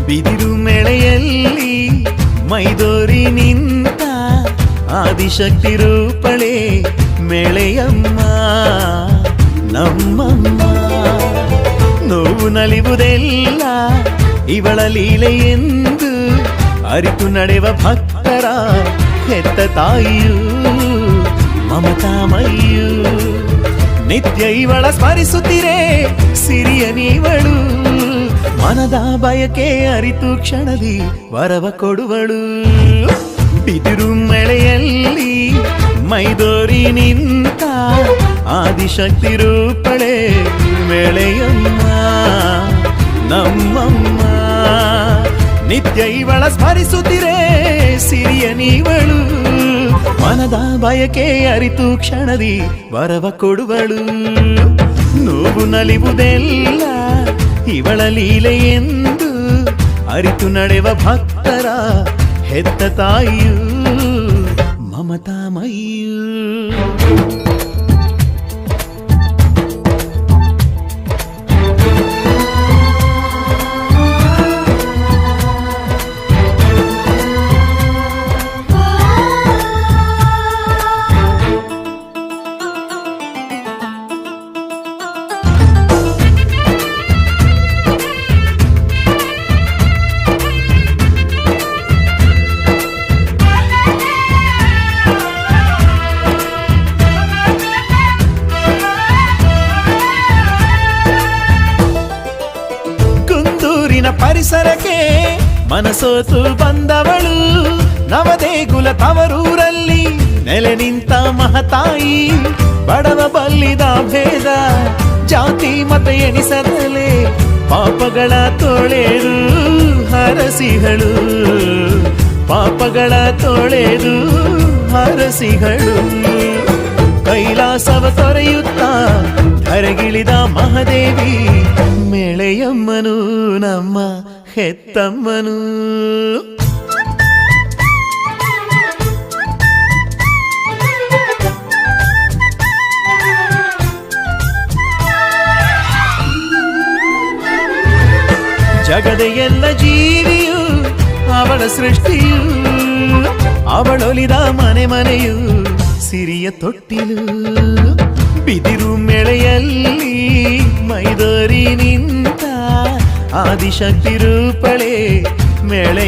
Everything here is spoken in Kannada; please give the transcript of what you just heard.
ಬಿದಿರು ಮೇಳೆಯಲ್ಲಿ ಮೈದೋರಿ ನಿಂತ ಆದಿಶಕ್ತಿ ರೂಪಳೆ ಮೇಳೆಯಮ್ಮ ನಮ್ಮಮ್ಮ. ನೋವು ನಲಿವುದೆಲ್ಲ ಇವಳ ಲೀಲೆ ಎಂದು ಅರಿತು ನಡೆವ ಭಕ್ತರ ಹೆತ್ತ ತಾಯಿಯು ಮಮತಾಮಯ್ಯು. ನಿತ್ಯ ಇವಳ ಸ್ಮರಿಸುತ್ತಿರೆ ಸಿರಿಯ ನೀವಳು, ಮನದ ಬಯಕೆ ಅರಿತು ಕ್ಷಣದಿ ವರವ ಕೊಡುವಳು. ಬಿದಿರು ಮಳೆಯಲ್ಲಿ ಮೈದೋರಿ ನಿಂತ ಆದಿಶಕ್ತಿ ರೂಪಳೆ ಮೇಳೆಯಮ್ಮ ನಮ್ಮಮ್ಮ. ನಿತ್ಯ ಇವಳ ಸ್ಮರಿಸುತ್ತಿರೆ ಸಿರಿಯ ನೀವಳು, ಮನದ ಬಯಕೆ ಅರಿತು ಕ್ಷಣದಿ ವರವ ಕೊಡುವಳು. ನೋವು ನಲಿವುದೆಲ್ಲ ಇವಳ ಲೀಲೆ ಎಂದು ಅರಿತು ನಡೆವ ಭಕ್ತರ ಹೆತ್ತ ತಾಯಿಯು ಮಮತಾಮಯ್ಯು. ಪರಿಸರಕ್ಕೆ ಮನಸೋತು ಬಂದವಳು, ನವದೇಗುಲ ತವರೂರಲ್ಲಿ ನೆಲೆ ನಿಂತ ಮಹತಾಯಿ. ಬಡವ ಬಲ್ಲಿದ ಭೇದ ಜಾತಿ ಮತ ಎಣಿಸದಲೆ ಪಾಪಗಳ ತೊಳೆದು ಹರಸಿಗಳು, ಪಾಪಗಳ ತೊಳೆದು ಹರಸಿಗಳು. ಕೈಲಾಸವ ತೊರೆಯುತ್ತ ಧರೆಗಿಳಿದ ಮಹಾದೇವಿ ಮೇಳೆಯಮ್ಮನು ನಮ್ಮ ಹೆತ್ತಮ್ಮನು. ಜಗದ ಎಲ್ಲ ಜೀವಿಯು ಅವಳ ಸೃಷ್ಟಿಯು, ಅವಳೊಲಿದ ಮನೆ ಮನೆಯು ಸಿರಿಯ ತೊಟ್ಟಿಲು. ಬಿದಿರು ಮೇಳೆಯಲ್ಲಿ ಮೈದೋರಿ ನಿಂತ ಆದಿಶಕ್ತಿ ರೂಪಳೆ ಮೇಳೆ